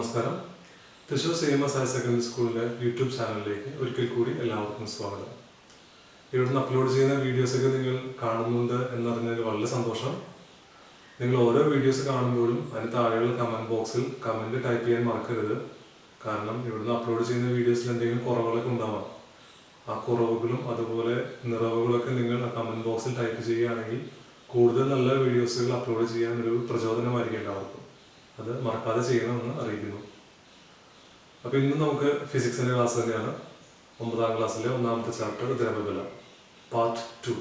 നമസ്കാരം. Thrissur CMS higher secondary സ്കൂളിലെ YouTube ചാനലിലേക്ക് ഒരിക്കൽ കൂടി എല്ലാവർക്കും സ്വാഗതം. ഇവിടുന്ന് അപ്ലോഡ് ചെയ്യുന്ന വീഡിയോസൊക്കെ നിങ്ങൾ കാണുന്നുണ്ട് എന്നറിഞ്ഞതിൽ വളരെ സന്തോഷം. നിങ്ങൾ ഓരോ വീഡിയോസ് കാണുമ്പോഴും അതിന് താഴെയുള്ള കമൻറ്റ് ബോക്സിൽ കമൻറ്റ് ടൈപ്പ് ചെയ്യാൻ മറക്കരുത്. കാരണം ഇവിടുന്ന് അപ്ലോഡ് ചെയ്യുന്ന വീഡിയോസിൽ എന്തെങ്കിലും കുറവുകളൊക്കെ ഉണ്ടാവാം. ആ കുറവുകളും അതുപോലെ നിറവുകളൊക്കെ നിങ്ങൾ ആ കമൻറ്റ് ബോക്സിൽ ടൈപ്പ് ചെയ്യുകയാണെങ്കിൽ കൂടുതൽ നല്ല വീഡിയോസുകൾ അപ്ലോഡ് ചെയ്യാൻ ഒരു പ്രചോദനമായിരിക്കും എല്ലാവർക്കും. അത് മറക്കാതെ ചെയ്യണമെന്ന് അറിയിക്കുന്നു. അപ്പോൾ ഇന്ന് നമുക്ക് ഫിസിക്സിൻ്റെ ക്ലാസ് തന്നെയാണ്. 9ാം ക്ലാസ്സിലെ ഒന്നാമത്തെ chapter ദ്രവബലം part 2.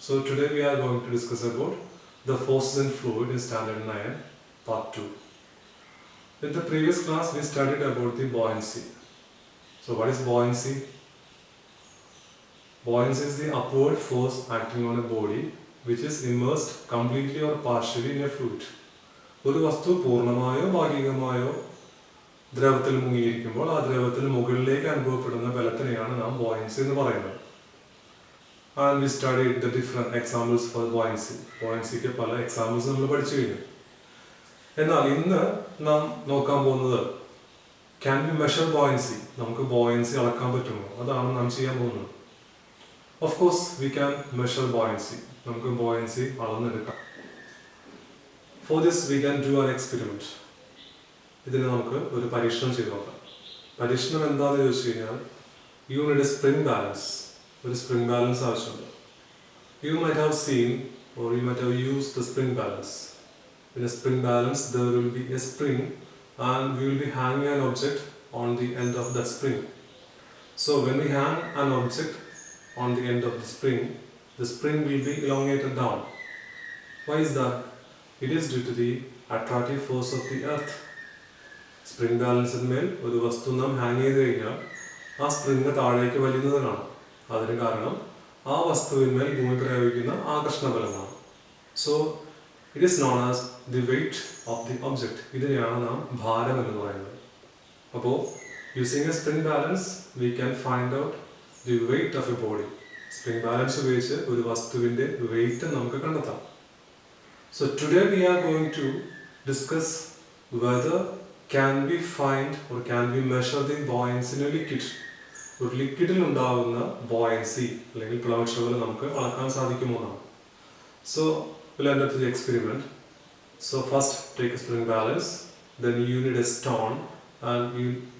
So today we are going to discuss about the forces in fluid in standard 9 part 2. In the previous class we studied about the buoyancy. So what is buoyancy? Buoyancy is the upward force acting on a body which is immersed completely or partially in a fluid. ഒരു വസ്തു പൂർണ്ണമായോ ഭാഗികമായോ ദ്രവത്തിൽ മുങ്ങിയിരിക്കുമ്പോൾ ആ ദ്രവത്തിന് മുകളിലേക്ക് അനുഭവപ്പെടുന്ന ബലത്തിനെയാണ് നാം buoyancy എന്ന് പറയുന്നത്. And we studied the different examples for buoyancy. ബോയൻസിക്ക് പല എക്സാമ്പിൾസ് നമ്മൾ പഠിച്ചു കഴിഞ്ഞു. എന്നാൽ ഇന്ന് നാം നോക്കാൻ പോകുന്നത് ക്യാൻ ബി മെഷർ ബോയൻസി. നമുക്ക് ബോയൻസി അളക്കാൻ പറ്റുമോ? അതാണ് നാം ചെയ്യാൻ പോകുന്നത്. Of course we can measure buoyancy. നമുക്ക് buoyancy അളന്നെടുക്കാം. For this we can do an experiment. ഇതിന് നമുക്ക് ഒരു പരീക്ഷണം ചെയ്ത് നോക്കാം. പരീക്ഷണം എന്താണെന്ന് ചോദിച്ചു കഴിഞ്ഞാൽ you need a spring balance. ഒരു സ്പ്രിംഗ് ബാലൻസ് ആവശ്യമുണ്ട്. You might have seen or you might have used the spring balance. In a spring balance there will be a spring and we will be hanging an object on the end of that spring. So when we hang an object on the end of the spring will be elongated down. Why is that? It is due to the attractive force of the earth. Spring ബാലൻസിന്മേൽ ഒരു വസ്തു നാം hang ചെയ്ത് കഴിഞ്ഞാൽ ആ spring താഴേക്ക് വലിയുന്നത് കാണാം. അതിന് കാരണം ആ വസ്തുവിന്മേൽ ഭൂമി പ്രയോഗിക്കുന്ന ആകർഷണബലമാണ്. So it is known as the weight of the object. ഇതിനെയാണ് നാം ഭാരം എന്ന് പറയുന്നത്. അപ്പോൾ using a spring balance we can find out the weight of a body. Spring balance ഉപയോഗിച്ച് ഒരു വസ്തുവിൻ്റെ വെയ്റ്റ് നമുക്ക് കണ്ടെത്താം. So today we are going to discuss whether can we find or can we measure the buoyancy in a liquid. ഒരു ലിക്വിഡിൽ ഉണ്ടാകുന്ന buoyancy അല്ലെങ്കിൽ പ്ലവക്ഷബലം നമുക്ക് അളക്കാൻ സാധിക്കുമോ എന്നാണ്. So we'll enter to the experiment. So first take a spring balance, then you need a stone and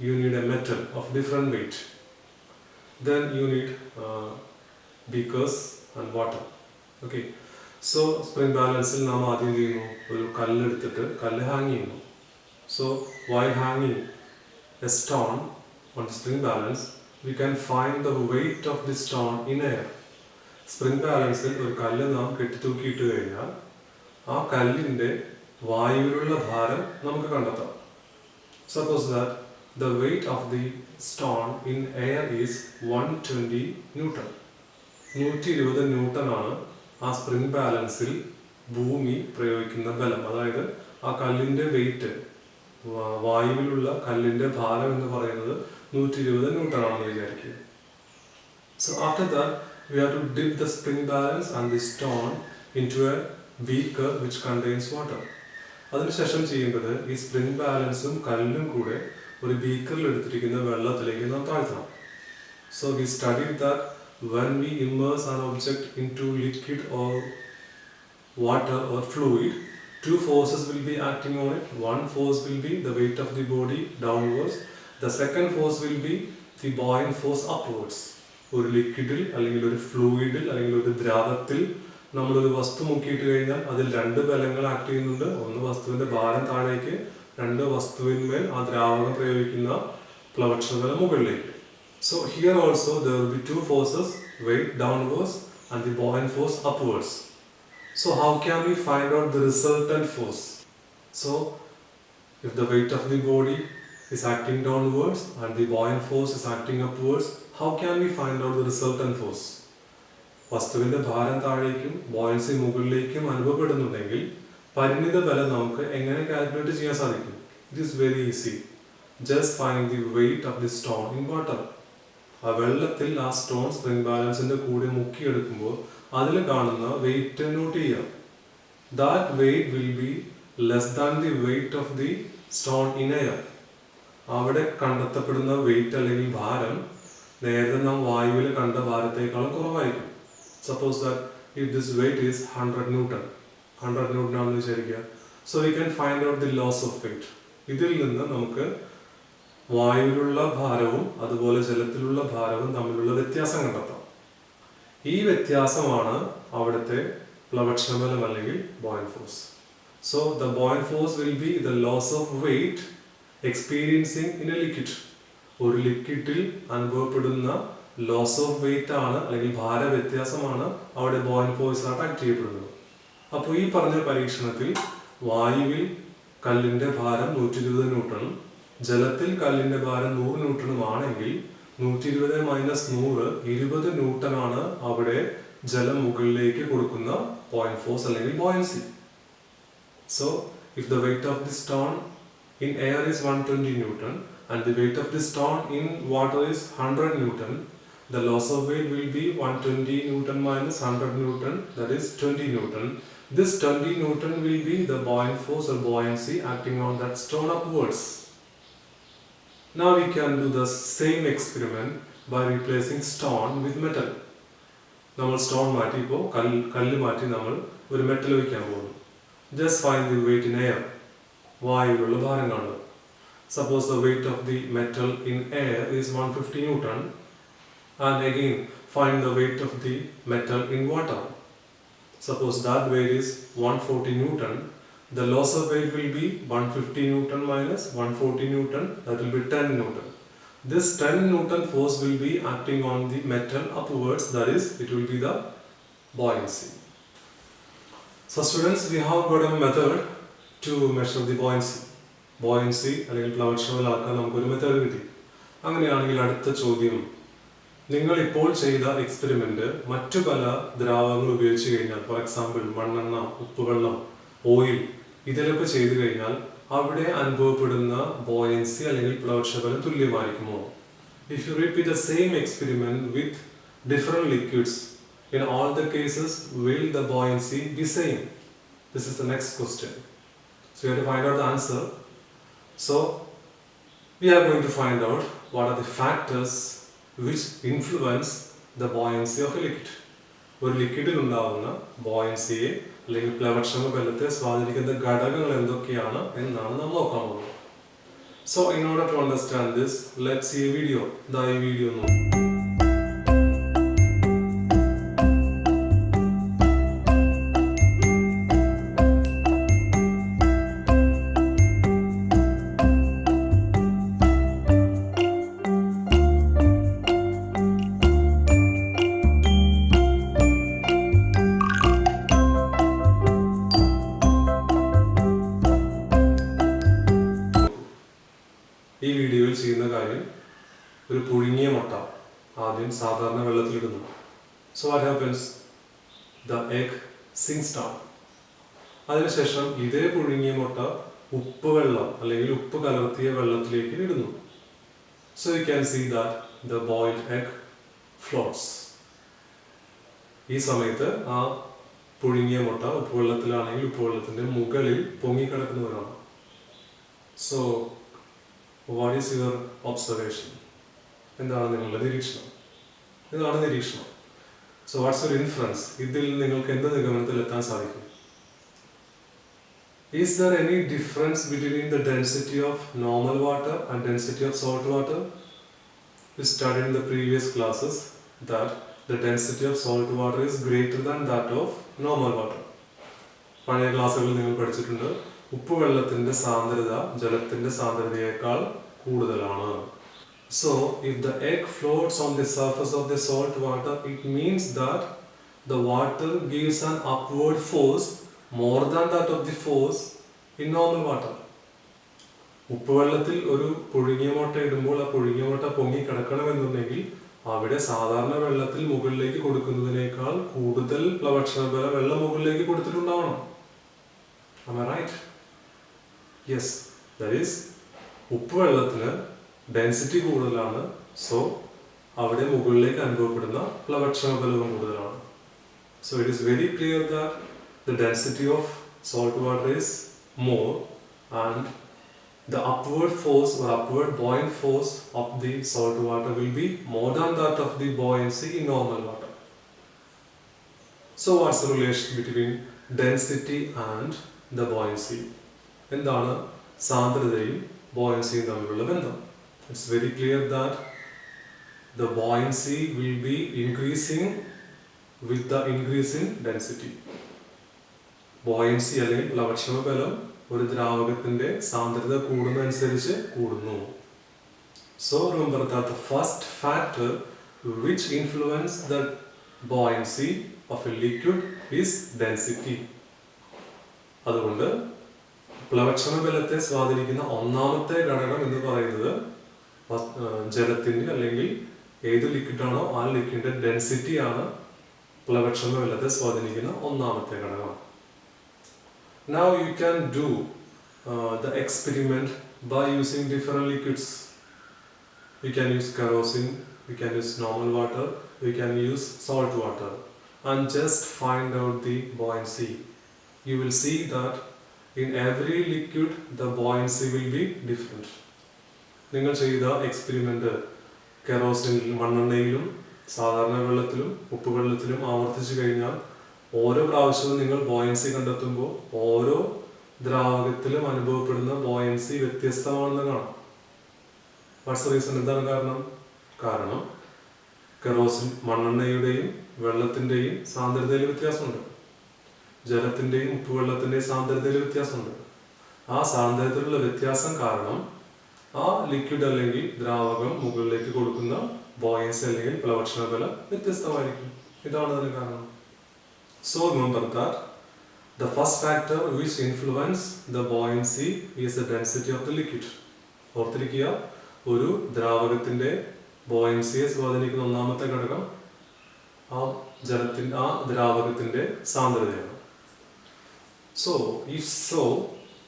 you need a metal of different weight. Then you need beakers and water. Okay. So spring ബാലൻസിൽ നാം ആദ്യം ചെയ്യുന്നു, ഒരു കല്ലെടുത്തിട്ട് കല്ല് hang ചെയ്യുന്നു. So while ഹാങ്ങിങ് a stone on the spring balance we can find the weight of the stone in air. Spring ബാലൻസിൽ ഒരു കല്ല് നാം കെട്ടിത്തൂക്കിയിട്ട് കഴിഞ്ഞാൽ ആ കല്ലിൻ്റെ വായുവിലുള്ള ഭാരം നമുക്ക് കണ്ടെത്താം. Suppose that the weight of the stone in air is 120 newton. 120 newton ആണ് ആ സ്പ്രിംഗ് ബാലൻസിൽ ഭൂമി പ്രയോഗിക്കുന്ന ബലം. അതായത് ആ കല്ലിൻ്റെ വെയിറ്റ്, വായുവിലുള്ള കല്ലിൻ്റെ ഭാരം എന്ന് പറയുന്നത് 120 ന്യൂട്ടൺ ആണെന്ന് വിചാരിക്കുക. So after that we have to dip the spring balance and the stone in to a beaker which contains water. അതിനുശേഷം ചെയ്യേണ്ടത് ഈ സ്പ്രിംഗ് ബാലൻസും കല്ലും കൂടെ ഒരു ബീക്കറിൽ എടുത്തിരിക്കുന്ന വെള്ളത്തിലേക്ക് നാം താഴ്ത്തണം. So we studied that when we immerse an object into liquid or water or fluid, two forces will be acting on it. One force will be the weight of the body downwards. The second force will be the buoyant force upwards. ഒരു ലിക്വിഡിൽ അല്ലെങ്കിൽ ഒരു ഫ്ലൂയിഡിൽ അല്ലെങ്കിൽ ഒരു ദ്രാവകത്തിൽ നമ്മളൊരു വസ്തു മുക്കിയിട്ട് കഴിഞ്ഞാൽ അതിൽ രണ്ട് ബലങ്ങൾ ആക്ട് ചെയ്യുന്നുണ്ട്. ഒന്ന് വസ്തുവിൻ്റെ ഭാരം താഴേക്ക്, രണ്ട് വസ്തുവിന്മേൽ ആ ദ്രാവകം പ്രയോഗിക്കുന്ന പ്ലവക്ഷബലം മുകളിലേക്ക്. So here also there will be two forces, weight downwards and the buoyant force upwards. So how can we find out the resultant force? So if the weight of the body is acting downwards and the buoyant force is acting upwards, how can we find out the resultant force? വസ്തുവിൻ്റെ ഭാരം താഴേക്കും buoyancy മുകളിലേക്കും അനുഭവപ്പെടുന്നുണ്ടെങ്കിൽ പരിണിത ബലം നമുക്ക് എങ്ങനെ calculate ചെയ്യാൻ സാധിക്കും? It is very easy. Just find the weight of the stone in water. ആ വെള്ളത്തിൽ ആ സ്റ്റോൺ സ്പ്രിംഗ് ബാലൻസിൻ്റെ കൂടെ മുക്കിയെടുക്കുമ്പോൾ അതിൽ കാണുന്ന വെയിറ്റ് നോട്ട് ചെയ്യാം. That weight will be less than the weight of the stone in air. അവിടെ കണ്ടെത്തപ്പെടുന്ന വെയിറ്റ് അല്ലെങ്കിൽ ഭാരം നേരത്തെ നാം വായുവിൽ കണ്ട ഭാരത്തേക്കാളും കുറവായിരിക്കും. Suppose that if this weight is 100 newton ആണെന്ന് വിചാരിക്കുക. So we can find out the loss of weight. ഇതിൽ നിന്ന് നമുക്ക് വായുവിലുള്ള ഭാരവും അതുപോലെ ജലത്തിലുള്ള ഭാരവും തമ്മിലുള്ള വ്യത്യാസം കണ്ടെത്താം. ഈ വ്യത്യാസമാണ് അവിടുത്തെ പ്ലവക്ഷണബലം അല്ലെങ്കിൽ buoyant force. So the buoyant force will be the loss of weight experiencing in a liquid. ഒരു ലിക്വിഡിൽ അനുഭവപ്പെടുന്ന ലോസ് ഓഫ് വെയിറ്റ് ആണ് അല്ലെങ്കിൽ ഭാര വ്യത്യാസമാണ് അവിടെ ബോയിന്റ് ഫോഴ്സ് ആയിട്ട് ആക്ട് ചെയ്യപ്പെടുന്നത്. അപ്പോൾ ഈ പറഞ്ഞ പരീക്ഷണത്തിൽ വായുവിൽ കല്ലിന്റെ ഭാരം 120 ന്യൂട്ടണും ജലത്തിൽ കല്ലിന്റെ ഭാരം 100 ന്യൂട്ടണും ആണെങ്കിൽ 120 മൈനസ് 100 20 ന്യൂട്ടനാണ് അവിടെ ജലം മുകളിലേക്ക് കൊടുക്കുന്ന പോയിന്റ് ഫോഴ്സ് അല്ലെങ്കിൽ buoyancy. So if the wait of the stone in air is 120 Newton and the weight of the stone in water is 100 Newton, the loss of weight will be 120 Newton minus 100 Newton, that is 20 Newton. This 20 Newton will be the buoyant force or buoyancy acting on that stone upwards. Now we can do the same experiment by replacing stone with metal. നമ്മൾ stone മാറ്റി ഇപ്പോൾ കല്ല് മാറ്റി നമ്മൾ ഒരു metal വയ്ക്കാൻ പോകുന്നു. Just find the weight in air. വായുവിലുള്ള ഭാരം കാണുക. Suppose the weight of the metal in air is 150 Newton and again find the weight of the metal in water. Suppose that weight is 140 Newton. The loss of weight will be 150 Newton minus 140 Newton, that will be 10 Newton. This 10 Newton force will be acting on the metal upwards, that is, it will be the buoyancy. So students, we have got a method to measure the buoyancy അല്ലെങ്കിൽ പ്ലവക്ഷണബലമാക്കാൻ നമുക്കൊരു method കിട്ടി. അങ്ങനെയാണെങ്കിൽ അടുത്ത ചോദ്യം, നിങ്ങൾ ഇപ്പോൾ ചെയ്ത experiment മറ്റു പല ദ്രാവകങ്ങൾ ഉപയോഗിച്ച് കഴിഞ്ഞാൽ, ഫോർ എക്സാമ്പിൾ മണ്ണെണ്ണ, ഉപ്പുവെള്ളം, ഓയിൽ, ഇതിലൊക്കെ ചെയ്തു കഴിഞ്ഞാൽ അവിടെ അനുഭവപ്പെടുന്ന ബോയൻസി അല്ലെങ്കിൽ പ്ലവക്ഷബലം തുല്യമായിരിക്കുമോ? If you repeat the same experiment with different liquids, in all the cases will the buoyancy be same? This is the next question. So you have to find out the answer. So we are going to find out what are the factors which influence the buoyancy of a liquid. ഒരു ലിക്വിഡിൽ ഉണ്ടാവുന്ന ബോയൻസിയെ അല്ലെങ്കിൽ പ്ലവക്ഷണ ബലത്തെ സ്വാധീനിക്കുന്ന ഘടകങ്ങൾ എന്തൊക്കെയാണ് എന്നാണ് നാം നോക്കാൻ പോകുന്നത്. So in order to understand this, let's see a video. ഈ വീഡിയോ നോക്കാം. ഈ വീഡിയോയിൽ ചെയ്യുന്ന കാര്യം, ഒരു പുഴുങ്ങിയ മുട്ട ആദ്യം സാധാരണ വെള്ളത്തിലിടുന്നു. So what happens? The egg sinks down. അതിനുശേഷം ഇതേ പുഴുങ്ങിയ മുട്ട ഉപ്പ് വെള്ളം അല്ലെങ്കിൽ ഉപ്പ് കലർത്തിയ വെള്ളത്തിലേക്ക് ഇടുന്നു. So you can see that the boiled egg floats. ഈ സമയത്ത് ആ പുഴുങ്ങിയ മുട്ട ഉപ്പുവെള്ളത്തിലാണെങ്കിൽ ഉപ്പുവെള്ളത്തിന്റെ മുകളിൽ പൊങ്ങിക്കിടക്കുന്നവരാണ്. So what is your observation? എന്താണ് നിങ്ങളുടെ നിരീക്ഷണം? ഇതാണ് നിരീക്ഷണം. So what's your inference? ഇതിൽ നിങ്ങൾക്ക് എന്ത് നിഗമനത്തിൽ എത്താൻ സാധിക്കും? Is there any difference between the density of normal water and density of salt water? We studied in the previous classes that the density of salt water is greater than that of normal water. പഴയ ക്ലാസ്സുകളിൽ നിങ്ങൾ പഠിച്ചിട്ടുണ്ട്, ഉപ്പുവെള്ളത്തിന്റെ സാന്ദ്രത ജലത്തിന്റെ സാന്ദ്രതയേക്കാൾ കൂടുതലാണ്. So if the egg floats on the surface of the salt water, it means that the water gives an upward force more than that of the force in normal water. ഉപ്പുവെള്ളത്തിൽ ഒരു പുഴുങ്ങിയ മുട്ട ഇടുമ്പോൾ ആ പുഴുങ്ങിയ മുട്ട പൊങ്ങി കിടക്കണമെന്നുണ്ടെങ്കിൽ അവിടെ സാധാരണ വെള്ളത്തിൽ മുകളിലേക്ക് കൊടുക്കുന്നതിനേക്കാൾ കൂടുതൽ പ്ലവക്ഷണബലം വെള്ളം മുകളിലേക്ക് കൊടുത്തിട്ടുണ്ടാവണം. Am I right? Yes, that is, ഉപ്പുവെള്ളത്തിന് ഡെൻസിറ്റി കൂടുതലാണ്. സോ അവിടെ മുകളിലേക്ക് അനുഭവപ്പെടുന്ന പ്ലവക്ഷണബലവും കൂടുതലാണ്. So it is very clear that the density of salt water is more and the upward force or upward buoyant force of the salt water will be more than that of the buoyancy in normal water. So what's the relation between density and the buoyancy? എന്താണ് സാന്ദ്രതയും buoyancyയും തമ്മിലുള്ള ബന്ധം? It's very clear that the buoyancy will be increasing with the increase in density. Buoyancy അല്ലെങ്കിൽ പ്ലവക്ഷമ ബലം ഒരു ദ്രാവകത്തിന്റെ സാന്ദ്രത കൂടുന്നതനുസരിച്ച് കൂടുന്നു. So remember that the first factor which influence the buoyancy of a liquid is density. അതുകൊണ്ട് പ്ലവക്ഷമ ബലത്തെ സ്വാധീനിക്കുന്ന ഒന്നാമത്തെ ഘടകം എന്ന് പറയുന്നത് ജലത്തിന്റെ അല്ലെങ്കിൽ ഏത് ലിക്വിഡാണോ ആ ലിക്വിഡിന്റെ ഡെൻസിറ്റി ആണ് പ്ലവക്ഷമ ബലത്തെ സ്വാധീനിക്കുന്ന ഒന്നാമത്തെ ഘടകം. Now you can do the experiment by using different liquids. You can use kerosene, you can use normal water, you can use salt water, and just find out the buoyancy. You will see that in every liquid the buoyancy will be different. നിങ്ങൾ ചെയ്ത experiment കെറോസിനിൽ മണ്ണെണ്ണയിലും സാധാരണ വെള്ളത്തിലും ഉപ്പുവെള്ളത്തിലും ആവർത്തിച്ചു കഴിഞ്ഞാൽ ഓരോ പ്രാവശ്യവും നിങ്ങൾ buoyancy കണ്ടെത്തുമ്പോൾ ഓരോ ദ്രാവകത്തിലും അനുഭവപ്പെടുന്ന ബോയൻസി വ്യത്യസ്തമാണെന്ന് കാണാം. What's reason? എന്താണ് കാരണം? കാരണം കെറോസിൻ മണ്ണെണ്ണയുടെയും വെള്ളത്തിന്റെയും സാന്ദ്രതയിൽ വ്യത്യാസമുണ്ട്, ജലത്തിന്റെയും ഉപ്പുവെള്ളത്തിന്റെയും സാന്ദ്രതയിൽ വ്യത്യാസമുണ്ട്. ആ സാന്ദ്രതയിലുള്ള വ്യത്യാസം കാരണം ആ ലിക്വിഡ് അല്ലെങ്കിൽ ദ്രാവകം മുകളിലേക്ക് കൊടുക്കുന്ന ബോയൻസി അല്ലെങ്കിൽ പ്ലവക്ഷണ ബലം വ്യത്യസ്തമായിരിക്കും. ഇതാണ് അതിന് കാരണം. So remember that the first factor which influence the buoyancy is the density of the liquid. ഓർത്തിരിക്കുക, ഒരു ദ്രാവകത്തിന്റെ ബോയൻസിയെ സ്വാധീനിക്കുന്ന ഒന്നാമത്തെ ഘടകം ആ ദ്രാവകത്തിന്റെ സാന്ദ്രതയാണ്. So if so,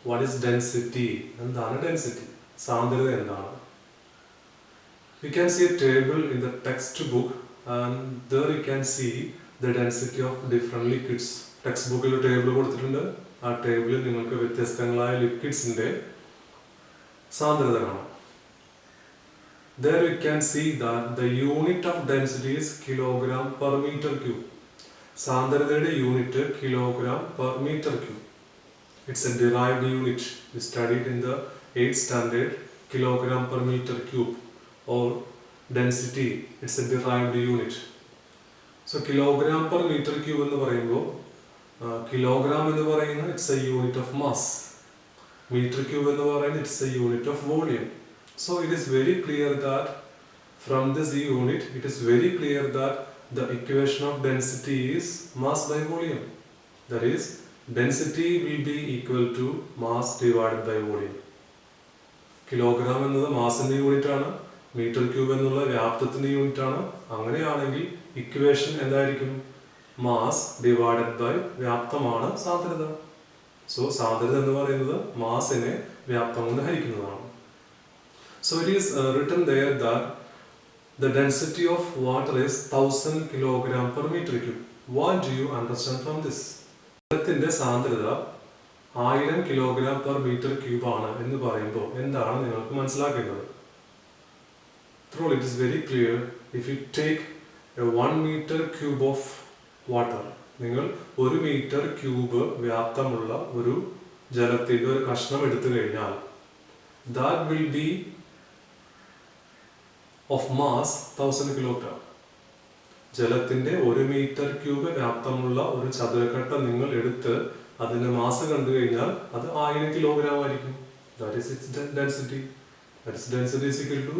what is density? എന്താണ് ഡെൻസിറ്റി? സാന്ദ്രത എന്താണ്? You can see a table in the textbook and there you can see the density of different liquids. Text ബുക്കിൽ ഒരു ടേബിൾ കൊടുത്തിട്ടുണ്ട്. ആ ടേബിളിൽ നിങ്ങൾക്ക് വ്യത്യസ്തങ്ങളായ ലിക്വിഡ്സിന്റെ സാന്ദ്രത കാണാം. There you can see that the unit of density is kilogram per meter cube. സാന്ദ്രതയുടെ unit kilogram per meter cube. It's a derived unit. We studied in the 8th standard kilogram per meter cube or density. It's a derived unit. So kilogram per meter cube എന്ന് പറയുമ്പോൾ kilogram എന്ന് പറയുന്നത് it's a unit of mass, metre cube എന്ന് പറയുന്നത് it's a unit of volume. So it is very clear that from this unit it is very clear that the equation of density is mass by volume. That is, density will be equal to mass divided by volume. Kilogram എന്നത് മാസിന്റെ unit ആണ്, metre cube എന്നുള്ള വ്യാപ്തത്തിന്റെ unit ആണ്. അങ്ങനെയാണെങ്കിൽ equation എന്തായിരിക്കും? Mass divided by വ്യാപ്തമാണ് സാന്ദ്രത. So സാന്ദ്രത എന്ന് പറയുന്നത് മാസിനെ വ്യാപ്തം കൊണ്ട് ഹരിക്കുന്നതാണ്. So it is written there that the density of water is 1000 kilogram per meter cube. What do you understand from this? ജലത്തിന്റെ സാന്ദ്രത 1000 കിലോഗ്രാം per meter cube ആണ് എന്ന് പറയുമ്പോൾ എന്താണ് നിങ്ങൾക്ക് മനസ്സിലാക്കേണ്ടത്? Truly it is very clear. If you take a 1 meter cube of water, നിങ്ങൾ 1 meter cube വ്യാപ്തമുള്ള ഒരു ജലത്തിന്റെ ഒരു കഷ്ണം എടുത്തു കഴിഞ്ഞാൽ that will be of mass 1000 kilogram. ജലത്തിന്റെ 1 മീറ്റർ ക്യൂബ് വ്യാപ്തമുള്ള ഒരു ചതുരക്കട്ട നിങ്ങൾ എടുത്ത് അതിന്റെ മാസ് കണ്ടു കഴിഞ്ഞാൽ അത് 1000 കിലോഗ്രാം ആയിരിക്കും. That is its density. That is density is equal to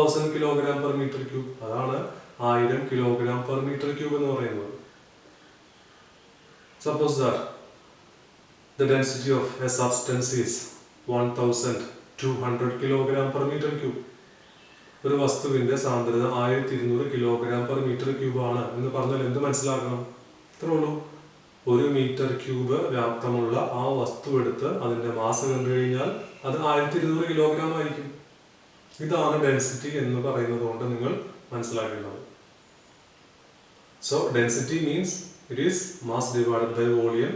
1000 kilogram per meter cube. അതാണ് 1000 kilogram per meter cube എന്ന് പറയുന്നത്. Suppose that the density of a substance is 1200 kilogram per meter cube. ഒരു വസ്തുവിന്റെ സാന്ദ്രത 1200 kilogram per meter cube ആണ് എന്ന് പറഞ്ഞാൽ എന്ത് മനസ്സിലാക്കണം? ഇത്രേ ഉള്ളൂ. 1 മീറ്റർ ക്യൂബ് വ്യാപ്തമുള്ള ആ വസ്തു എടുത്ത് അതിന്റെ മാസ് കണ്ടു കഴിഞ്ഞാൽ അത് 1200 കിലോഗ്രാം ആയിരിക്കും. ഇതാണ് ഡെൻസിറ്റി എന്ന് പറയുന്നത് കൊണ്ട് നിങ്ങൾ മനസ്സിലാക്കേണ്ടത്. So density means it is mass divided by volume.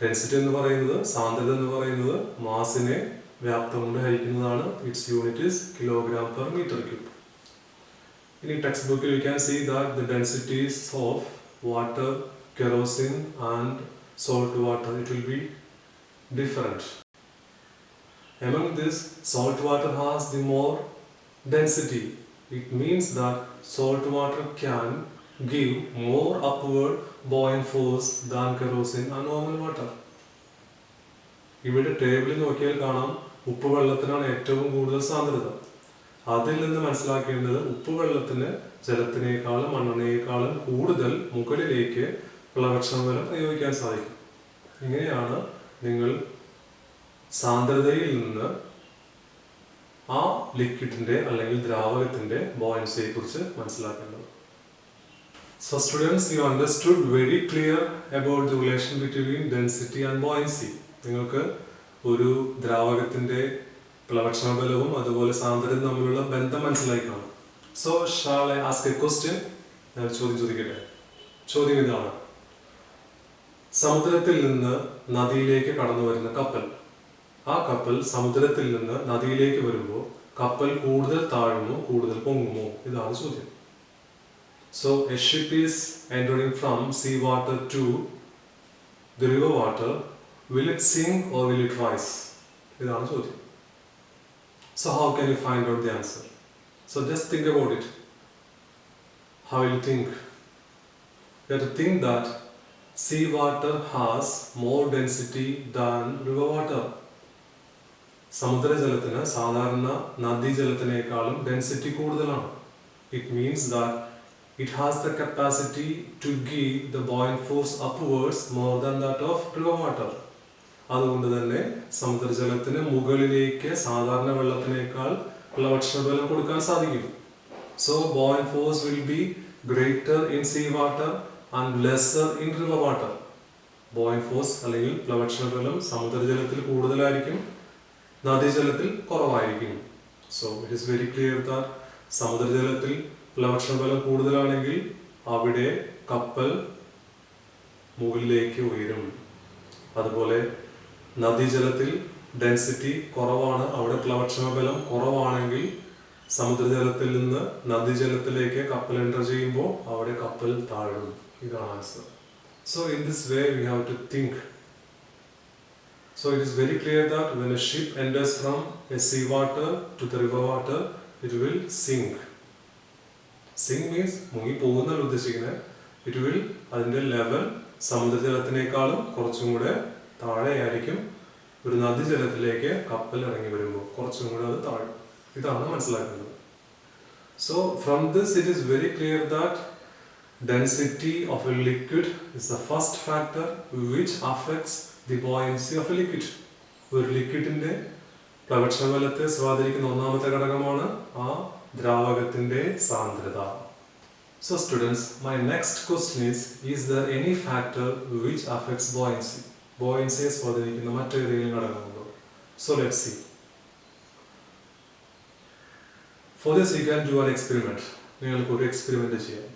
Density എന്ന് പറയുന്നത്, സാന്ദ്രത എന്ന് പറയുന്നത് മാസിനെ വ്യാപ്തം കൊണ്ട് ഹരിക്കുന്നതാണ്. Its unit is kilogram per metre cube. ഇനി ടെക്സ്റ്റ് ബുക്കിൽ you can see that the densities of water, kerosene and salt water, it will be different. Among this, salt water has the more density. It means that salt water can give more upward buoyant force than kerosene and normal water. ഇവിടെ ടേബിളിൽ നോക്കിയാൽ കാണാം ഉപ്പുവെള്ളത്തിനാണ് ഏറ്റവും കൂടുതൽ സാന്ദ്രത. അതിൽ നിന്ന് മനസ്സിലാക്കേണ്ടത് ഉപ്പുവെള്ളത്തിന് ജലത്തിനേക്കാളും മണ്ണെണ്ണയേക്കാളും കൂടുതൽ മുകളിലേക്ക് പ്ലവക്ഷണബലം പ്രയോഗിക്കാൻ സാധിക്കും. ഇങ്ങനെയാണ് നിങ്ങൾ സാന്ദ്രതയിൽ നിന്ന് ആ ലിക്വിഡിന്റെ അല്ലെങ്കിൽ ദ്രാവകത്തിന്റെ ബോയൻസിയെ കുറിച്ച് മനസ്സിലാക്കേണ്ടത്. So students, you understood very clear about the relation between density and buoyancy. നിങ്ങൾക്ക് ഒരു ദ്രാവകത്തിന്റെ പ്ലവക്ഷണബലവും അതുപോലെ സാന്ദ്രതയും തമ്മിലുള്ള ബന്ധം മനസ്സിലായി കാണും. So shall I ask a question? ഞാൻ ചോദ്യം ചോദിക്കട്ടെ. ചോദ്യം ഇതാണ്: സമുദ്രത്തിൽ നിന്ന് നദിയിലേക്ക് കടന്നു വരുന്ന കപ്പൽ, ആ കപ്പൽ സമുദ്രത്തിൽ നിന്ന് നദിയിലേക്ക് വരുമ്പോൾ കപ്പൽ കൂടുതൽ താഴുമോ കൂടുതൽ പൊങ്ങുമോ? ഇതാണ് ചോദ്യം. So a ship is entering from sea water to the river water. Will it sink or will it rise? ഇതാണ് ചോദ്യം. So how can you find out the answer? So just think about it. How will you think? You have to think that sea water has more density than river water. സമുദ്രജലത്തിന് സാധാരണ നദീജലത്തിനേക്കാളും density കൂടുതലാണ്. It means that it has the capacity to give the buoyant force upwards more than that of river water. അതുകൊണ്ട് തന്നെ സമുദ്രജലത്തിന് മുകളിലേക്ക് സാധാരണ വെള്ളത്തിനേക്കാൾ പ്ലവക്ഷണബലം കൊടുക്കാൻ സാധിക്കും. So buoyant force will be greater in sea water and lesser in river water. Buoyant force അല്ലെങ്കിൽ പ്ലവക്ഷണബലം സമുദ്രജലത്തിൽ കൂടുതലായിരിക്കും, നദീജലത്തിൽ കുറവായിരിക്കും. So it is very clear that സമുദ്രജലത്തിൽ പ്ലവക്ഷണബലം കൂടുതലാണെങ്കിൽ അവിടെ കപ്പൽ മുകളിലേക്ക് ഉയരും. അതുപോലെ നദീജലത്തിൽ ഡെൻസിറ്റി കുറവാണ്, അവിടെ പ്ലവക്ഷണബലം കുറവാണെങ്കിൽ സമുദ്രജലത്തിൽ നിന്ന് നദീജലത്തിലേക്ക് കപ്പൽ എൻ്റർ ചെയ്യുമ്പോൾ അവിടെ കപ്പൽ താഴും. ഇതാണ് answer. So in this way we have to think. So it is very clear that when a ship enters from a sea water to the river water, it will sink. Sink means മുങ്ങി പോകുന്നതാണ് ഉദ്ദേശിക്കുന്നത്. It will, അതിൻ്റെ level സമുദ്രജലത്തിനേക്കാളും കുറച്ചും കൂടെ താഴെയായിരിക്കും. ഒരു നദീജലത്തിലേക്ക് കപ്പൽ ഇറങ്ങി വരുമ്പോൾ കുറച്ചും കൂടെ അത് താഴും. ഇതാണ് മനസ്സിലാക്കുന്നത്. So from this it is very clear that density of a liquid is the first factor which affects the buoyancy of a liquid. ഒരു ലിക്വിഡിന്റെ പ്ലവക്ഷണബലത്തെ സ്വാധീനിക്കുന്ന ഒന്നാമത്തെ ഘടകമാണ് ആ ദ്രാവകത്തിന്റെ സാന്ദ്രത. So students, my next question is there any factor which affects buoyancy? Buoyancy സ്വാധീനിക്കുന്ന മറ്റേതെങ്കിലും ഘടകമുണ്ടോ? So let's see. For this you can do an experiment. നിങ്ങൾക്ക് ഒരു എക്സ്പെരിമെന്റ് ചെയ്യാം.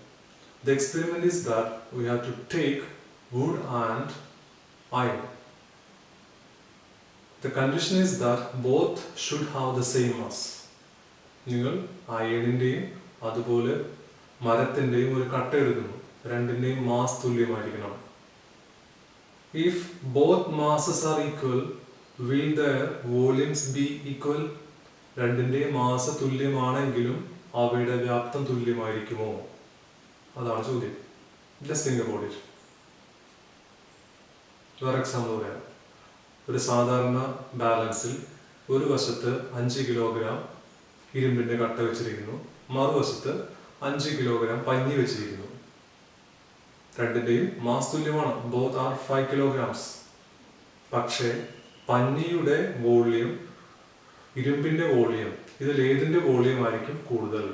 The experiment is that we have to take wood and iron. The condition is that both should have the same mass. നിങ്ങൾ അയണിന്റെയും അതുപോലെ മരത്തിന്റെയും ഒരു കട്ട എടുക്കുന്നു, രണ്ടിന്റെയും mass തുല്യമായിരിക്കണം. If both masses are equal, will their volumes be equal? രണ്ടിന്റെയും mass തുല്യമാണെങ്കിലും അവയുടെ വ്യാപ്തം തുല്യമായിരിക്കുമോ? അതാണ് ചോദ്യം. Just think about it. വേറെ എക്സാമ്പിൾ പറയാം. ഒരു സാധാരണ ബാലൻസിൽ ഒരു വശത്ത് 5 കിലോഗ്രാം ഇരുമ്പിന്റെ കട്ട വെച്ചിരിക്കുന്നു, മറുവശത്ത് 5 കിലോഗ്രാം പഞ്ഞി വെച്ചിരിക്കുന്നു. രണ്ടിന്റെയും മാസ് തുല്യമാണ്. Both are 5 kilograms. പക്ഷേ പഞ്ഞിയുടെ വോളിയം, ഇരുമ്പിന്റെ വോളിയം, ഇതിൽ ഏതിന്റെ വോളിയം ആയിരിക്കും കൂടുതൽ?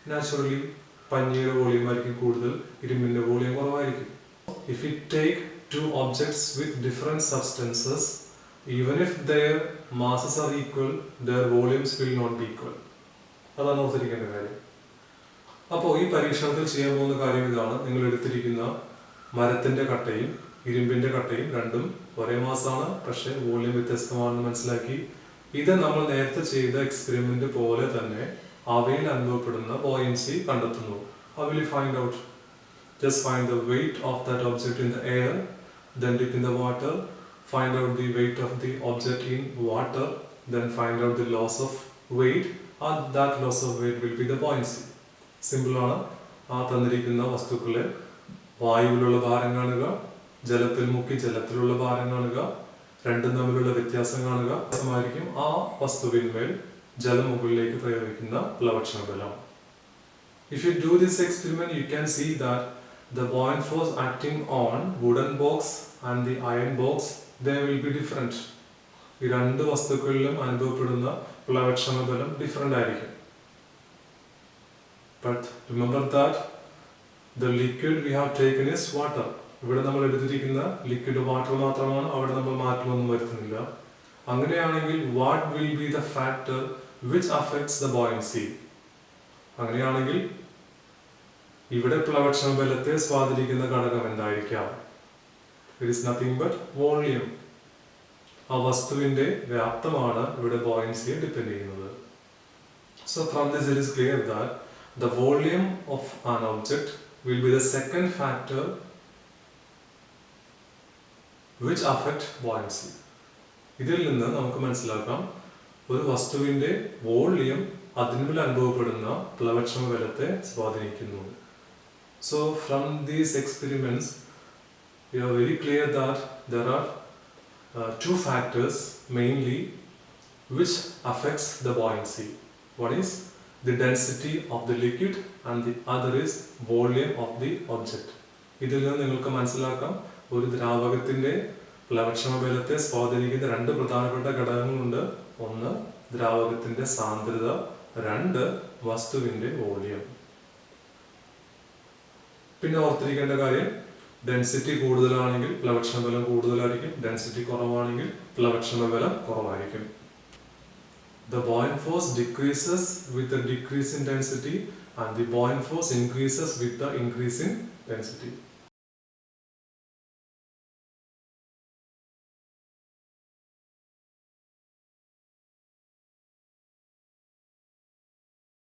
നാച്ചുറലി പഞ്ഞിയുടെ വോളിയം ആയിരിക്കും കൂടുതൽ, ഇരുമ്പിന്റെ വോളിയം കുറവായിരിക്കും. If we take two objects with different substances, even if their masses are equal, their volumes will not be equal. അതാണ് ഓർത്തിരിക്കേണ്ട കാര്യം. അപ്പോൾ ഈ പരീക്ഷണത്തിൽ ചെയ്യാൻ പോകുന്ന കാര്യം ഇതാണ്. നിങ്ങൾ എടുത്തിരിക്കുന്ന മരത്തിന്റെ കട്ടയും ഇരുമ്പിന്റെ കട്ടയും രണ്ടും ഒരേ മാസമാണ്, പക്ഷെ വോളിയം വ്യത്യസ്തമാണെന്ന് മനസ്സിലാക്കി. ഇത് നമ്മൾ നേരത്തെ ചെയ്ത എക്സ്പെരിമെന്റ് പോലെ തന്നെ അവയിൽ അനുഭവപ്പെടുന്ന ബോയൻസി കണ്ടെത്തുന്നു. How will you find out? Just find the weight of that object in the air, then dip in the water, find out the weight of the object in water, then find out the loss of weight, and that loss of weight will be the buoyancy. Simple ആണ്. ആ തന്നിരിക്കുന്ന വസ്തുക്കളെ വായുവിലുള്ള ഭാരം കാണുക, ജലത്തിൽ മുക്കി ജലത്തിലുള്ള ഭാരം കാണുക, രണ്ടും തമ്മിലുള്ള വ്യത്യാസം കാണുക. ആയിരിക്കും ആ വസ്തുവിന്മേൽ ജലം മുകളിലേക്ക് പ്രയോഗിക്കുന്ന പ്ലവക്ഷണ ബലം. If you do this experiment, you can see that the buoyant force acting on wooden box and the iron box, they will be different. ഈ രണ്ട് വസ്തുക്കളിലും അനുഭവപ്പെടുന്ന പ്ലവക്ഷണ ബലം ഡിഫറെന്റ് ആയിരിക്കും. But remember that the liquid we have taken is water. ഇവിടെ നമ്മൾ എടുത്തിരിക്കുന്ന liquid water മാത്രമാണ്, അവിടെ നമ്മൾ മാറ്റമൊന്നും വരുത്തുന്നില്ല. അങ്ങനെയാണെങ്കിൽ what will be the factor which affects the buoyancy? അങ്ങനെയാണെങ്കിൽ ഇവിടെ പ്ലവക്ഷണ ബലത്തെ സ്വാധീനിക്കുന്ന ഘടകം എന്തായിരിക്കാം? It is nothing but volume. ആ വസ്തുവിന്റെ വ്യാപ്തമാണ് ഇവിടെ ബോയൻസിയെ ഡിപ്പെൻഡ് ചെയ്യുന്നത്. So from this it is clear that the volume of an object will be the second factor which affect buoyancy. ഇതിൽ നിന്ന് നമുക്ക് മനസ്സിലാക്കാം ഒരു വസ്തുവിന്റെ വോളിയം അതിന്മേൽ അനുഭവപ്പെടുന്ന പ്ലവക്ഷണ ബലത്തെ സ്വാധീനിക്കുന്നു. So from these experiments we are very clear that there are two factors mainly which affects the buoyancy. One is the density of the liquid and the other is volume of the object. ഇതിൽ നിന്ന് നിങ്ങൾക്ക് മനസ്സിലാക്കാം ഒരു ദ്രാവകത്തിന്റെ പ്ലവക്ഷണ ബലത്തെ സ്വാധീനിക്കുന്ന രണ്ട് പ്രധാനപ്പെട്ട ഘടകങ്ങളുണ്ട്. ഒന്ന് ദ്രാവകത്തിന്റെ സാന്ദ്രത, രണ്ട് വസ്തുവിന്റെ വോളിയം. പിന്നെ ഓർത്തിരിക്കേണ്ട കാര്യം, ഡെൻസിറ്റി കൂടുതലാണെങ്കിൽ പ്ലവക്ഷണ ബലം കൂടുതലായിരിക്കും, ഡെൻസിറ്റി കുറവാണെങ്കിൽ പ്ലവക്ഷണ ബലം കുറവായിരിക്കും. The buoyant force decreases with the decrease in density and the buoyant force increases with the increase in density.